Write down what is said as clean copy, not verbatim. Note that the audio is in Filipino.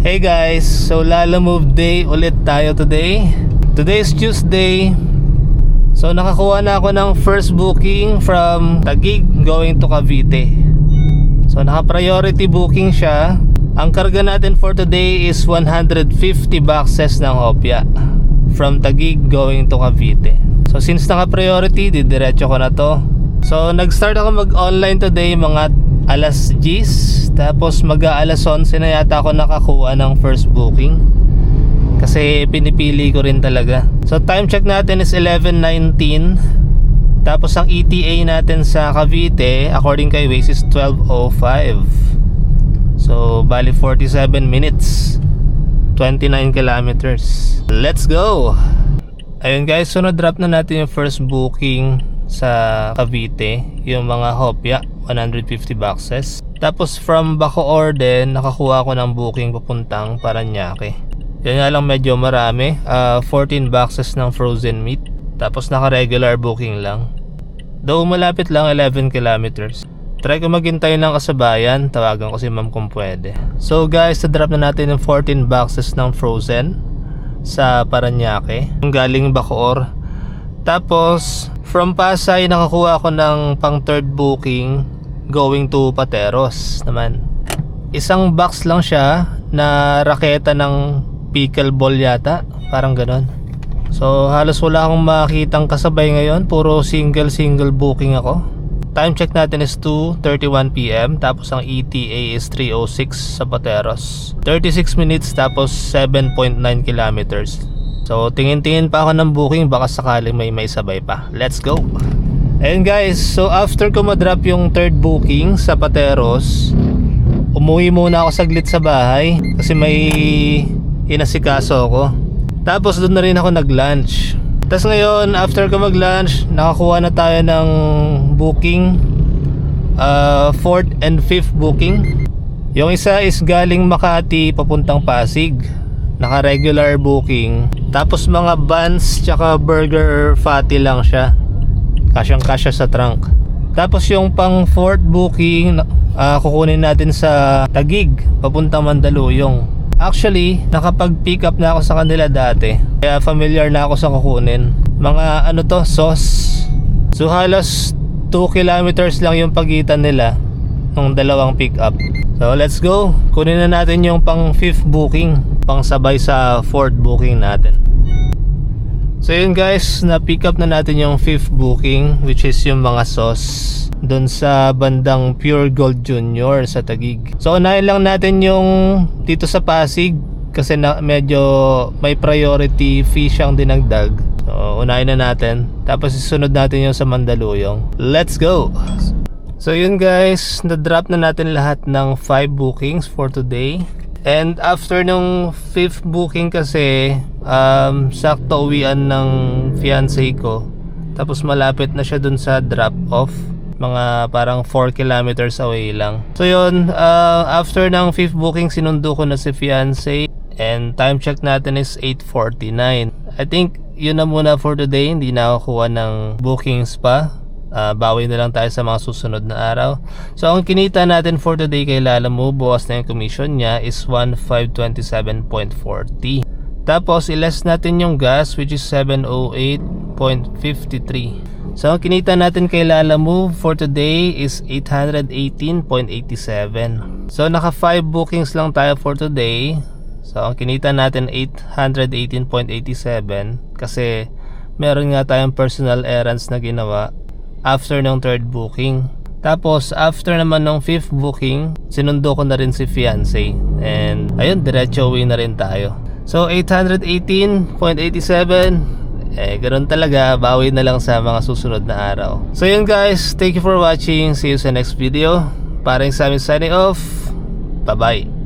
Hey guys, so Lalamove day ulit tayo today. Today is Tuesday. So nakakuha na ako ng first booking from Taguig going to Cavite. So naka-priority booking siya. Ang karga natin for today is 150 boxes ng hopya from Taguig going to Cavite. So since naka-priority, didiretso ko na to. So nag-start ako mag-online today mga alas 10. Tapos mag-aalas 11 na yata ako nakakuha ng first booking. Kasi pinipili ko rin talaga. So time check natin is 11:19. Tapos ang ETA natin sa Cavite according kay Waze is 12:05. So bali 47 minutes, 29 kilometers. Let's go. Ayun guys, so na-drop na natin yung first booking sa Cavite, yung mga hopya, 150 boxes. Tapos from Bacoor din, nakakuha ko ng booking papuntang Parañaque. Yan nga lang medyo marami, 14 boxes ng frozen meat. Tapos naka-regular booking lang. Though malapit lang, 11 kilometers. Try ko maghintay ng kasabayan, tawagan ko si ma'am kung pwede. So guys, na-drop na natin yung 14 boxes ng frozen sa Parañaque, yung galing Bacoor. Tapos from Pasay, nakakuha ako ng pang third booking going to Pateros naman. Isang box lang siya na raketa ng pickleball yata, parang ganon. So halos wala akong makitang kasabay ngayon, puro single booking ako. Time check natin is 2:31 PM. Tapos ang ETA is 3:06 sa Pateros, 36 minutes tapos 7.9 kilometers. So tingin-tingin pa ako ng booking, baka sakaling may sabay pa. Let's go. Ayun guys, so after ko ma-drop yung third booking sa Pateros, umuwi muna ako saglit sa bahay kasi may inasikaso ako. Tapos doon na rin ako nag-lunch. Tapos ngayon, after ko mag-lunch, nakakuha na tayo ng booking, 4th and 5th booking. Yung isa is galing Makati papuntang Pasig, naka-regular booking. Tapos mga buns tsaka burger fatty lang siya, kasyang-kasya sa trunk. Tapos yung pang 4th booking, kukunin natin sa Taguig papuntang Mandaluyong. Actually, nakapag-pick up na ako sa kanila dati, kaya familiar na ako sa kukunin. Mga ano to, sauce. So halos 2 kilometers lang yung pagitan nila ng dalawang pick up. So let's go. Kunin na natin yung pang 5th booking, pang sabay sa 4th booking natin. So yun guys, na-pick up na natin yung 5th booking, which is yung mga sauce doon sa bandang Pure Gold Junior sa Taguig. So unahin lang natin yung dito sa Pasig kasi medyo may priority fee siyang dinagdag. So unahin na natin, tapos isunod natin yung sa Mandaluyong. Let's go. So yun guys, na-drop na natin lahat ng 5 bookings for today. And after nung 5th booking kasi, sakto uwian ng fiancé ko. Tapos malapit na siya dun sa drop off, mga parang 4 kilometers away lang. So yun, after ng 5th booking, sinundo ko na si fiancé. And time check natin is 8:49. I think yun na muna for today, hindi na ako kuha ng bookings pa. Bawi na lang tayo sa mga susunod na araw. So ang kinita natin for today kay Lalamove, bukas na yung commission niya is 1,527.40. Tapos i-less natin yung gas, which is 708.53. So ang kinita natin kay Lalamove for today is 818.87. So naka 5 bookings lang tayo for today. So ang kinita natin 818.87 kasi meron nga tayong personal errands na ginawa after ng 3rd booking. Tapos after naman ng 5th booking, sinundo ko na rin si fiancé. And ayun, diretso uwi na rin tayo. So 818.87, ganoon talaga, bawi na lang sa mga susunod na araw. So yun guys, thank you for watching. See you sa next video. Parang sa amin signing off. Bye bye.